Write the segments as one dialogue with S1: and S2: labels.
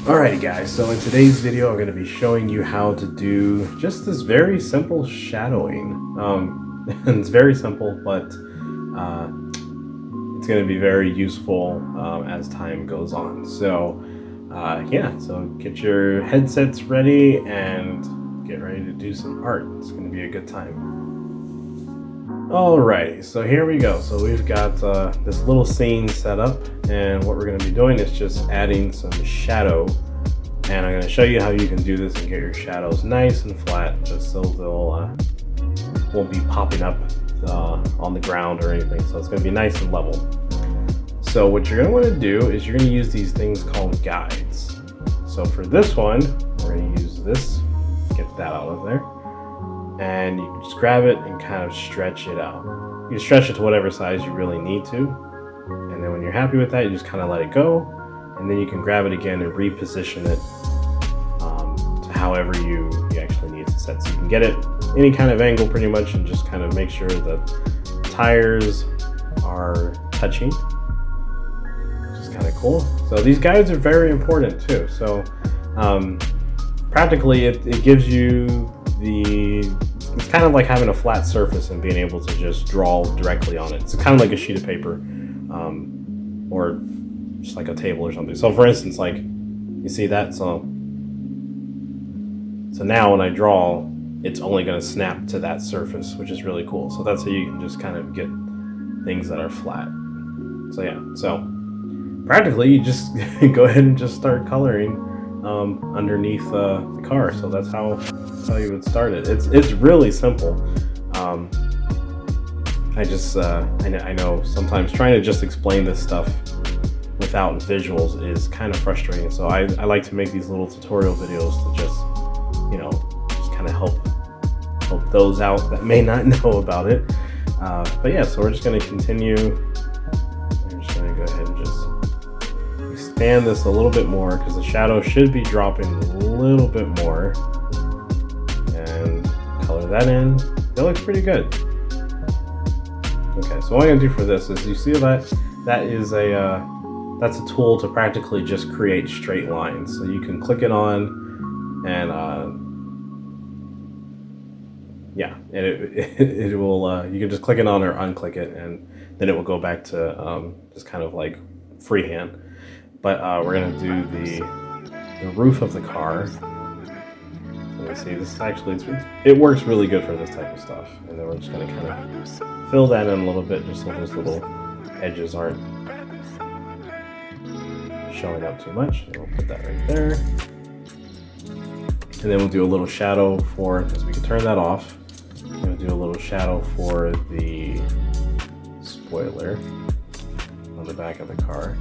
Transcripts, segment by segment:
S1: Alrighty guys, so in today's video I'm going to be showing you how to do just this very simple shadowing. And it's very simple, but it's going to be very useful as time goes on. So yeah, so get your headsets ready and get ready to do some art. It's going to be a good time. Alrighty, so here we go. So we've got this little scene set up, and what we're going to be doing is just adding some shadow. And I'm going to show you how you can do this and get your shadows nice and flat, just so they'll won't be popping up on the ground or anything. So it's going to be nice and level. So what you're going to want to do is you're going to use these things called guides. So for this one, we're going to use this, get that out of there. And you can just grab it and kind of stretch it out. You can stretch it to whatever size you really need to. And then when you're happy with that, you just kind of let it go. And then you can grab it again and reposition it to however you actually need to set. So you can get it any kind of angle pretty much, and just kind of make sure that the tires are touching, which is kind of cool. So these guides are very important too. So practically it gives you it's kind of like having a flat surface and being able to just draw directly on it. It's kind of like a sheet of paper or just like a table or something. So for instance, like you see that, so now when I draw, it's only going to snap to that surface, which is really cool. So that's how you can just kind of get things that are flat. So yeah, so practically you just go ahead and just start coloring underneath the car. So that's how you would start it. It's really simple. I know sometimes trying to just explain this stuff without visuals is kind of frustrating. So I like to make these little tutorial videos to just, just kind of help those out that may not know about it. But yeah, so we're just going to continue. I'm just going to go ahead and just expand this a little bit more, because the shadow should be dropping a little bit more, and color that in. That looks pretty good. Okay, so what I'm going to do for this is, you see that's a tool to practically just create straight lines. So you can click it on, and yeah, and it will you can just click it on or unclick it, and then it will go back to just kind of like freehand. But we're gonna do the roof of the car. Let me see. This is actually it works really good for this type of stuff. And then we're just gonna kind of fill that in a little bit, just so those little edges aren't showing up too much. And we'll put that right there. And then we'll do a little shadow for, because we can turn that off. We're gonna do a little shadow for the spoiler on the back of the car.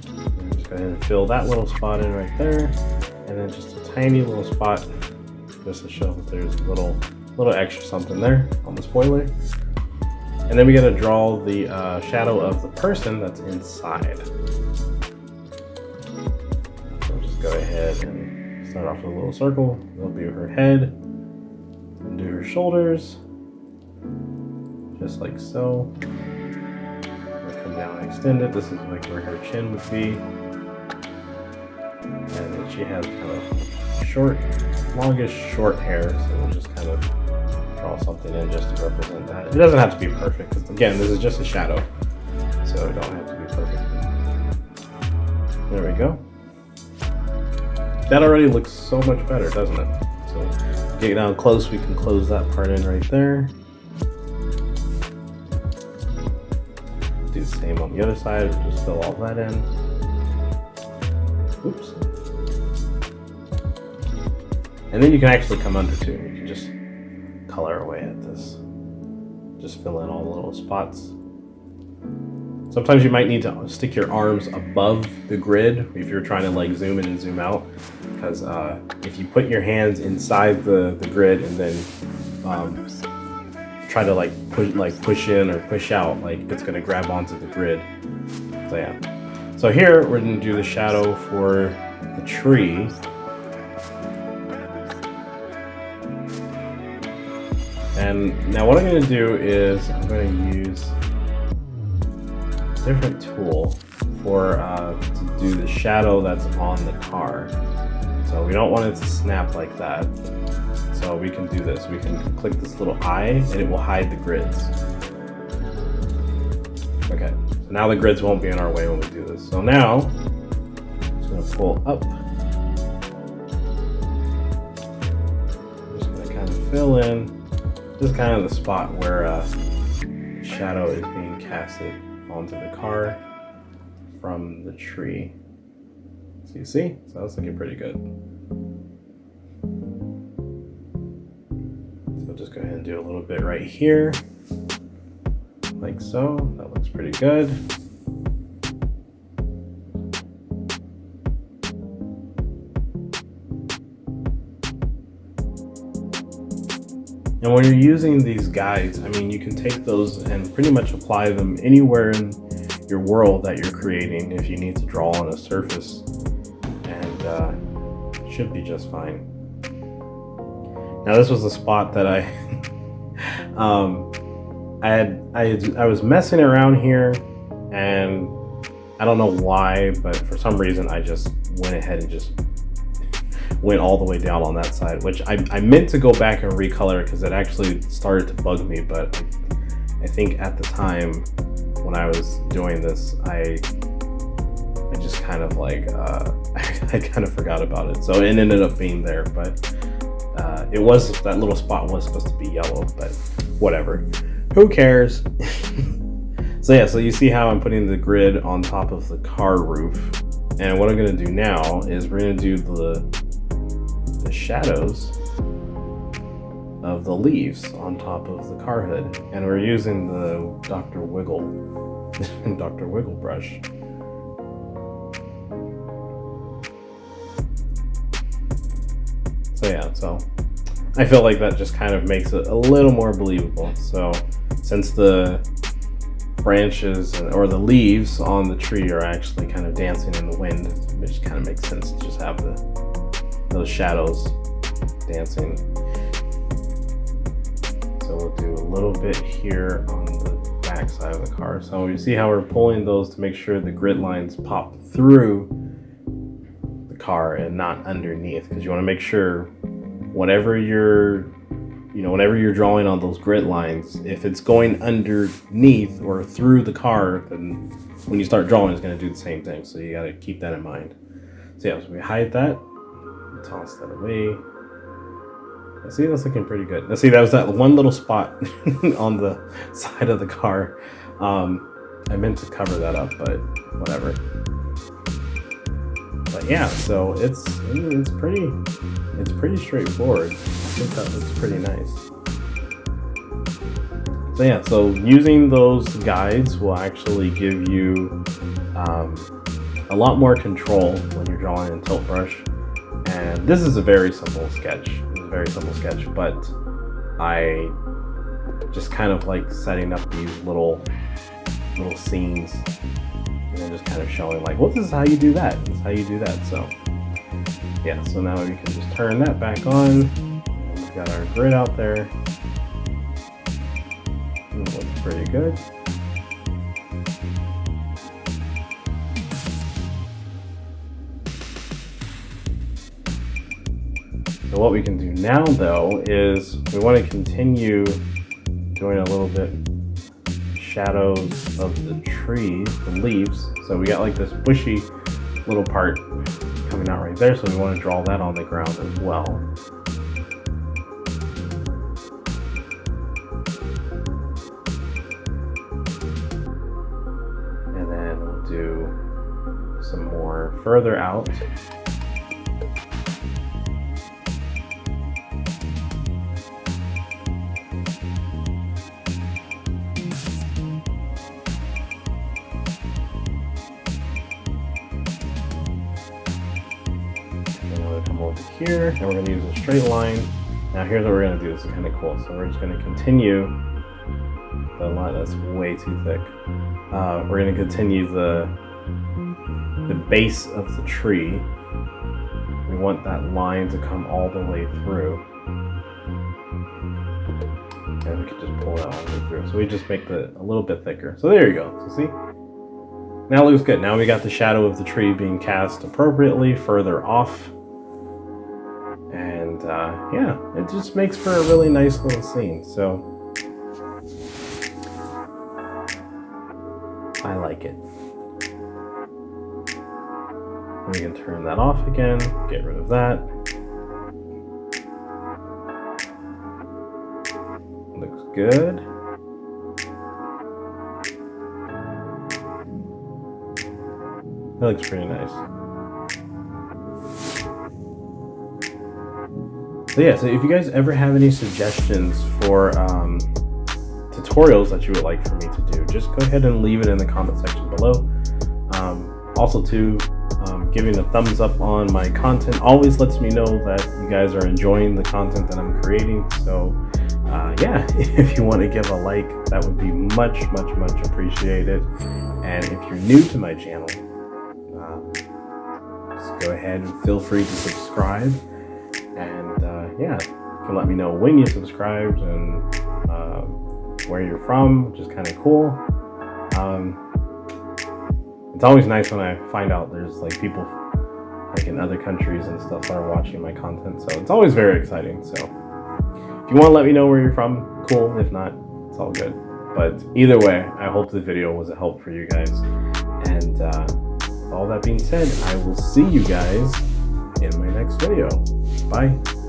S1: I'm just go ahead and fill that little spot in right there, and then just a tiny little spot just to show that there's a little extra something there on the spoiler. And then we gotta draw the shadow of the person that's inside. So just go ahead and start off with a little circle. We'll do her head, and do her shoulders, just like so. Come down and extend it. This is like where her chin would be. And then she has kind of longish short hair, so we'll just kind of draw something in just to represent that. It doesn't have to be perfect, because again, this is just a shadow, so it don't have to be perfect. There we go. That already looks so much better, doesn't it? So get down close, we can close that part in right there. Do the same on the other side, just fill all that in. Oops. And then you can actually come under too. You can just color away at this. Just fill in all the little spots. Sometimes you might need to stick your arms above the grid if you're trying to like zoom in and zoom out, because if you put your hands inside the grid and then try to push in or push out, like it's going to grab onto the grid. So yeah. So here we're going to do the shadow for the tree. And now what I'm going to do is I'm going to use a different tool to do the shadow that's on the car. So we don't want it to snap like that. So we can do this. We can click this little eye and it will hide the grids. Okay, so now the grids won't be in our way when we do this. So now, I'm just gonna pull up. Just gonna kind of fill in just kind of the spot where shadow is being casted onto the car from the tree. So you see? So that's looking pretty good. So just go ahead and do a little bit right here. Like so. That looks pretty good. And when you're using these guides, I mean, you can take those and pretty much apply them anywhere in your world that you're creating if you need to draw on a surface, and should be just fine. Now this was a spot that I I was messing around here, and I don't know why, but for some reason I just went ahead and just went all the way down on that side, which I meant to go back and recolor because it actually started to bug me, but I think at the time when I was doing this, I just kind of like I kind of forgot about it, so it ended up being there. But it was, that little spot was supposed to be yellow, but whatever, who cares? So yeah, so you see how I'm putting the grid on top of the car roof, and what I'm going to do now is we're going to do the shadows of the leaves on top of the car hood, and we're using the Dr. Wiggle brush. So yeah, so I feel like that just kind of makes it a little more believable. So since the branches or the leaves on the tree are actually kind of dancing in the wind, it just kind of makes sense to just have those shadows dancing. So we'll do a little bit here on the back side of the car. So you see how we're pulling those to make sure the grid lines pop through the car and not underneath, because you want to make sure whenever you're drawing on those grid lines, if it's going underneath or through the car, then when you start drawing, it's going to do the same thing. So you got to keep that in mind. So yeah, so we hide that, toss that away. See, that's looking pretty good. Now see, that was that one little spot on the side of the car. I meant to cover that up, but whatever. But yeah, so it's pretty straightforward. I think that looks pretty nice. So yeah, so using those guides will actually give you a lot more control when you're drawing in Tilt Brush. And this is a very simple sketch. It's a very simple sketch, but I just kind of like setting up these little scenes and then just kind of showing like, well, this is how you do that. This is how you do that. So yeah, so now we can just turn that back on. We've got our grid out there. It looks pretty good. So what we can do now though is we want to continue doing a little bit shadows of the trees, the leaves. So we got like this bushy little part coming out right there, so we want to draw that on the ground as well. And then we'll do some more further out. Here, and we're going to use a straight line. Now here's what we're going to do. This is kind of cool. So we're just going to continue the line. That's way too thick. We're going to continue the base of the tree. We want that line to come all the way through, and we could just pull that all the way through. So we just make it a little bit thicker. So there you go. So see, Now it looks good. Now we got the shadow of the tree being cast appropriately further off. And yeah, it just makes for a really nice little scene. So I like it. We can turn that off again, get rid of that. Looks good. That looks pretty nice. So yeah, so if you guys ever have any suggestions for tutorials that you would like for me to do, just go ahead and leave it in the comment section below. Also too, giving a thumbs up on my content always lets me know that you guys are enjoying the content that I'm creating. So yeah, if you want to give a like, that would be much appreciated. And if you're new to my channel, just go ahead and feel free to subscribe. And yeah, you can let me know when you subscribed and where you're from, which is kind of cool. It's always nice when I find out there's like people like in other countries and stuff that are watching my content, so it's always very exciting. So if you want to let me know where you're from, cool. If not, it's all good. But either way, I hope the video was a help for you guys. And all that being said, I will see you guys in my next video. Bye.